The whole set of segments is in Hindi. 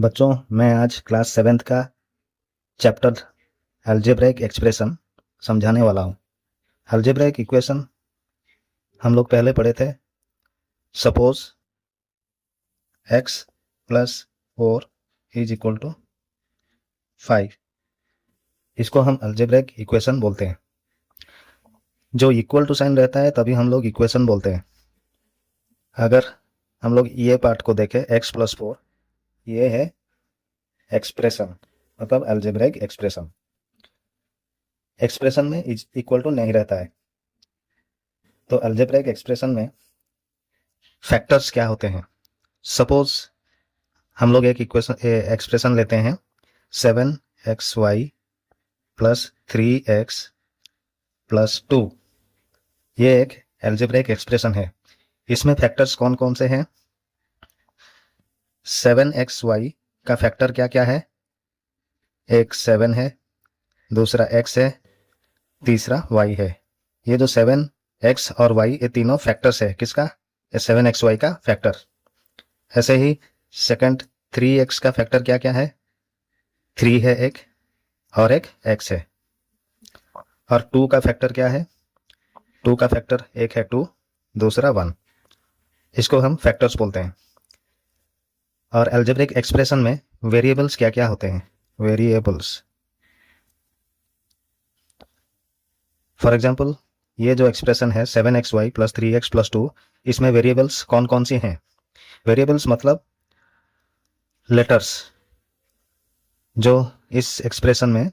बच्चों, मैं आज क्लास 7th का चैप्टर अलजेब्रिक एक्सप्रेशन समझाने वाला हूँ। अलजेब्रिक इक्वेशन हम लोग पहले पढ़े थे। Suppose x plus 4 is equal to 5, इसको हम अलजेब्रिक इक्वेशन बोलते हैं। जो इक्वल टू साइन रहता है तभी हम लोग इक्वेशन बोलते हैं। अगर हम लोग ये पार्ट को देखें, x प्लस 4, ये है एक्सप्रेशन, मतलब अलजेब्रिक एक्सप्रेशन। एक्सप्रेशन में इज इक्वल टू नहीं रहता है। तो अलजेब्रिक एक्सप्रेशन में फैक्टर्स क्या होते हैं। सपोज हम लोग एक एक्सप्रेशन लेते हैं 7xy प्लस 3x प्लस 2। ये एक अलजेब्रिक एक्सप्रेशन है। इसमें फैक्टर्स कौन कौन से हैं। 7xy का फैक्टर क्या क्या है। एक 7 है, दूसरा x है, तीसरा y है। ये जो 7x और y, ये तीनों फैक्टर्स है किसका, 7xy का फैक्टर। ऐसे ही सेकंड 3x का फैक्टर क्या क्या है, 3 है एक, और एक x है। और 2 का फैक्टर क्या है, 2 का फैक्टर एक है 2, दूसरा 1। इसको हम फैक्टर्स बोलते हैं। और अलजेब्रिक एक्सप्रेशन में वेरिएबल्स क्या क्या होते हैं। वेरिएबल्स, फॉर एग्जांपल ये जो एक्सप्रेशन है 7xy प्लस 3x प्लस 2, इसमें वेरिएबल्स कौन कौन सी हैं। वेरिएबल्स मतलब लेटर्स। जो इस एक्सप्रेशन में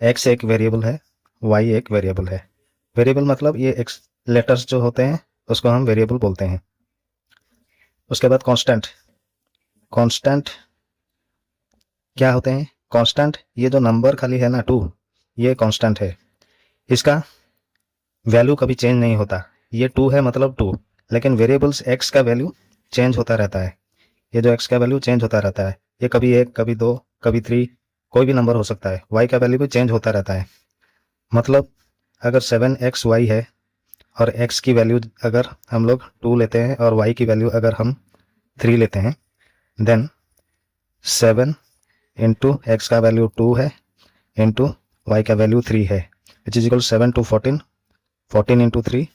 x एक वेरिएबल है, y एक वेरिएबल है। वेरिएबल मतलब ये लेटर्स जो होते हैं उसको हम वेरिएबल बोलते हैं। उसके बाद कांस्टेंट। कांस्टेंट क्या होते हैं। कांस्टेंट, ये जो नंबर खाली है ना 2, ये कांस्टेंट है। इसका वैल्यू कभी चेंज नहीं होता। ये 2 है मतलब 2, लेकिन वेरिएबल्स x का वैल्यू चेंज होता रहता है। ये जो x का वैल्यू चेंज होता रहता है, ये कभी 1, कभी 2, कभी 3, कोई भी नंबर हो सकता है। y का वैल्यू भी चेंज होता रहता है। मतलब अगर 7xy है और x की वैल्यू अगर हम लोग 2 लेते हैं और y की वैल्यू अगर हम 3 लेते हैं, देन 7 इंटू एक्स का वैल्यू 2 है इंटू वाई का वैल्यू 3 है, which is equal 7 to 14, 14 into 3,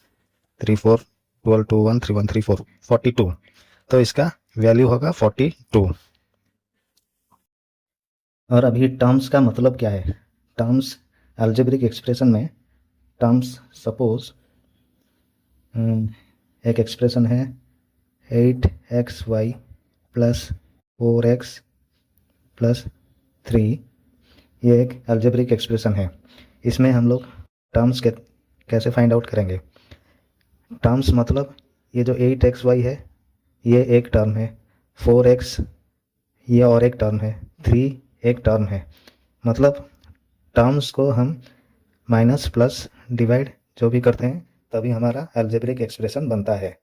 3 4, 12 2 1 3 1 3 4, 42। तो इसका वैल्यू होगा 42। और अभी टर्म्स का मतलब क्या है। टर्म्स अलजेब्रिक एक्सप्रेशन में टर्म्स, सपोज एक एक्सप्रेशन है 8xy प्लस 4x प्लस 3, ये एक अलजेब्रिक एक्सप्रेशन है। इसमें हम लोग टर्म्स कैसे फाइंड आउट करेंगे। टर्म्स मतलब ये जो 8xy है ये एक टर्म है, 4x ये और एक टर्म है, 3 एक टर्म है। मतलब टर्म्स को हम माइनस प्लस डिवाइड जो भी करते हैं तभी हमारा अलजेब्रिक एक्सप्रेशन बनता है।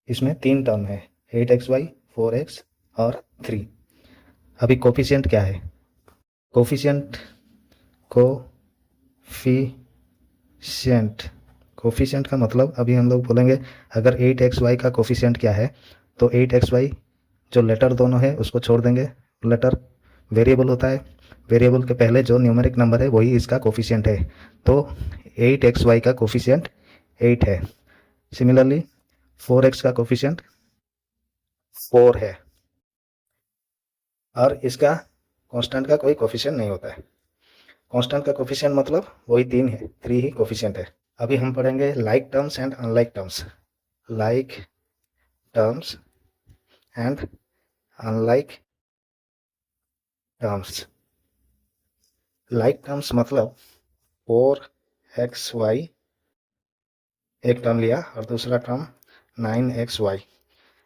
इसमें 3 टर्म है, 8xy, 4x और 3। अभी कोफिशिएंट क्या है। कोफिशिएंट कोफिशिएंट का मतलब अभी हम लोग बोलेंगे, अगर 8xy का कोफिशिएंट क्या है, तो 8xy जो लेटर दोनों है उसको छोड़ देंगे। लेटर वेरिएबल होता है, वेरिएबल के पहले जो न्यूमेरिक नंबर है वही इसका कोफिशिएंट है। तो 8xy का कोफिशिएंट 8 है। सिमिलरली 4x का कोफिशिएंट 4 है। और इसका कांस्टेंट का कोई कोफिशिएंट नहीं होता है। कांस्टेंट का कोफिशिएंट मतलब वही 3 है, 3 ही कोफिशिएंट है। अभी हम पढ़ेंगे like terms and unlike terms. Like terms and unlike terms. Like terms मतलब 4xy एक टर्म लिया और दूसरा टर्म 9xy।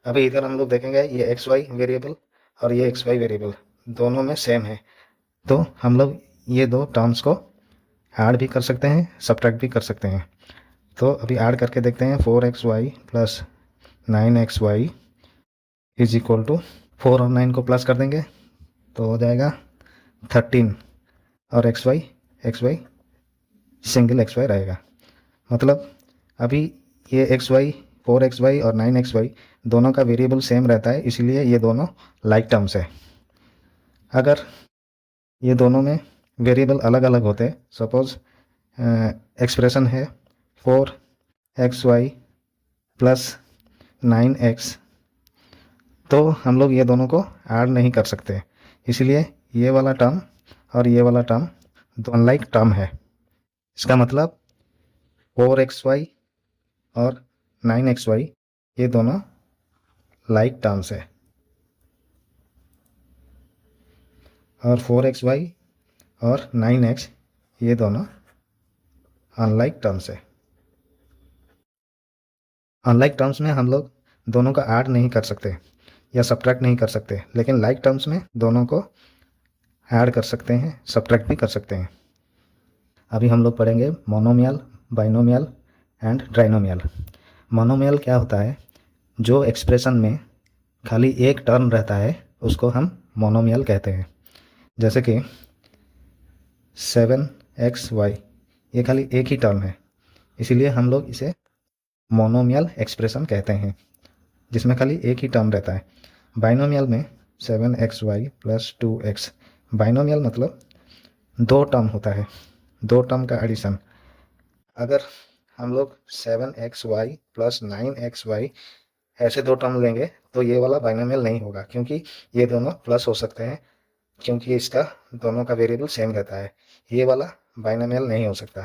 अभी इधर हम लोग देखेंगे ये xy वेरिएबल और ये xy वेरिएबल दोनों में सेम है, तो हम लोग ये दो टर्म्स को ऐड भी कर सकते हैं, सब्ट्रैक्ट भी कर सकते हैं। तो अभी ऐड करके देखते हैं। 4xy plus 9xy is equal to 4 और 9 को प्लस कर देंगे तो हो जाएगा 13, और xy सिंगल xy रहेगा। मतलब अभी ये xy 4xy और 9xy दोनों का वेरिएबल सेम रहता है, इसलिए ये दोनों लाइक टर्म्स है। अगर ये दोनों में वेरिएबल अलग अलग होते, सपोज एक्सप्रेशन है 4xy प्लस 9x, तो हम लोग ये दोनों को ऐड नहीं कर सकते, इसलिए ये वाला टर्म और ये वाला टर्म दोनों लाइक टर्म है। इसका मतलब 4xy और 9xy ये दोनों लाइक टर्म्स है, और 4xy और 9x ये दोनों अनलाइक टर्म्स है। अनलाइक टर्म्स में हम लोग दोनों का ऐड नहीं कर सकते या सब्ट्रैक्ट नहीं कर सकते, लेकिन लाइक टर्म्स में दोनों को ऐड कर सकते हैं, सब्ट्रैक्ट भी कर सकते हैं। अभी हम लोग पढ़ेंगे monomial, binomial and trinomial. Monomial क्या होता है? जो एक्सप्रेशन में खाली एक टर्म रहता है उसको हम मोनोमियल कहते हैं। जैसे कि 7xy ये खाली एक ही टर्म है, इसीलिए हम लोग इसे मोनोमियल एक्सप्रेशन कहते हैं, जिसमें खाली एक ही टर्म रहता है। बाइनोमियल में 7xy प्लस 2x, बाइनोमियल मतलब दो टर्म होता है, दो टर्म का एडिशन। अगर हम लोग 7xy प्लस 9xy ऐसे दो टर्म लेंगे तो ये वाला बाइनोमियल नहीं होगा, क्योंकि ये दोनों प्लस हो सकते हैं, क्योंकि इसका दोनों का वेरिएबल सेम रहता है। ये वाला बाइनोमियल नहीं हो सकता,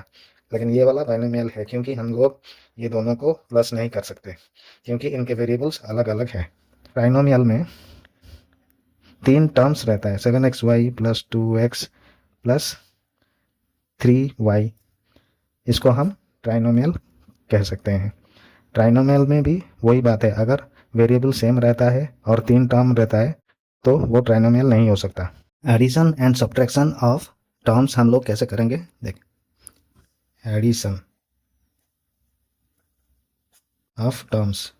लेकिन ये वाला बाइनोमियल है, क्योंकि हम लोग ये दोनों को प्लस नहीं कर सकते, क्योंकि इनके वेरिएबल्स अलग अलग हैं। ट्राइनोमियल में तीन टर्म्स रहता है, 7xy plus 2x plus 3y, इसको हम ट्राइनोमियल कह सकते हैं। ट्राइनोमियल में भी वही बात है, अगर वेरिएबल सेम रहता है और तीन टर्म रहता है तो वो ट्राइनोमियल नहीं हो सकता। Addition and subtraction of terms हम लोग कैसे करेंगे, देख। एडिशन ऑफ टर्म्स,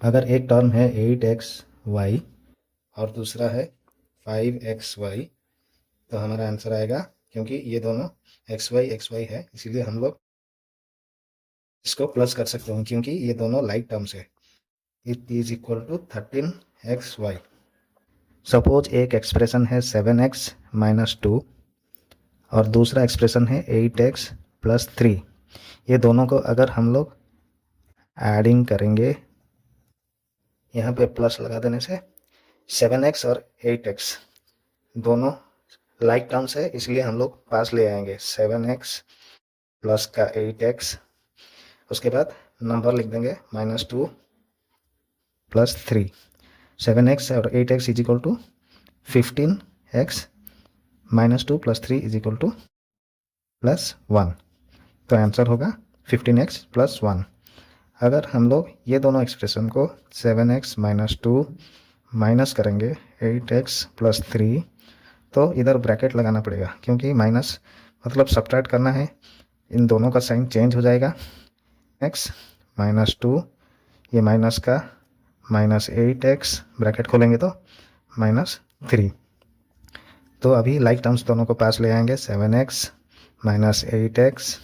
अगर एक टर्म है 8xy और दूसरा है 5xy, तो हमारा आंसर आएगा, क्योंकि ये दोनों xy है, इसीलिए हम लोग इसको प्लस कर सकते हैं, क्योंकि ये दोनों लाइक टर्म्स है। It is equal to 13xy। Suppose एक एक्सप्रेशन है 7x माइनस 2 और दूसरा एक्सप्रेशन है 8x प्लस 3। ये दोनों को अगर हम लोग एडिंग करेंगे, यहाँ पे प्लस लगा देने से 7x और 8x दोनों लाइक टर्म्स है, इसलिए हम लोग पास ले आएंगे 7x प्लस का 8x, उसके बाद नंबर लिख देंगे -2 प्लस 3। 7x और 8x is equal to 15x -2 plus 3 is equal to +1, तो आंसर होगा 15x प्लस 1। अगर हम लोग ये दोनों एक्सप्रेशन को 7x माइनस 2 माइनस करेंगे 8x प्लस 3, तो इधर ब्रैकेट लगाना पड़ेगा, क्योंकि माइनस मतलब सब्ट्रैक्ट करना है, इन दोनों का साइन चेंज हो जाएगा। x -2, ये माइनस का -8x, ब्रैकेट खोलेंगे तो -3। तो अभी लाइक टर्म्स दोनों को पास ले आएंगे, 7x -8x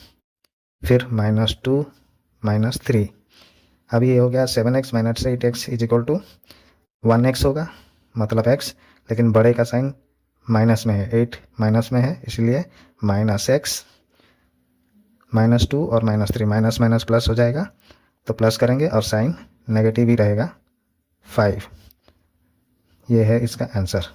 फिर -2 -3। अभी ये हो गया 7x minus 8x is equal to 1x होगा, मतलब x, लेकिन बड़े का साइन माइनस में है, 8 माइनस में है, इसलिए -x -2 और -3, माइनस माइनस प्लस हो जाएगा, तो प्लस करेंगे और साइन नेगेटिव ही रहेगा 5। ये है इसका आंसर।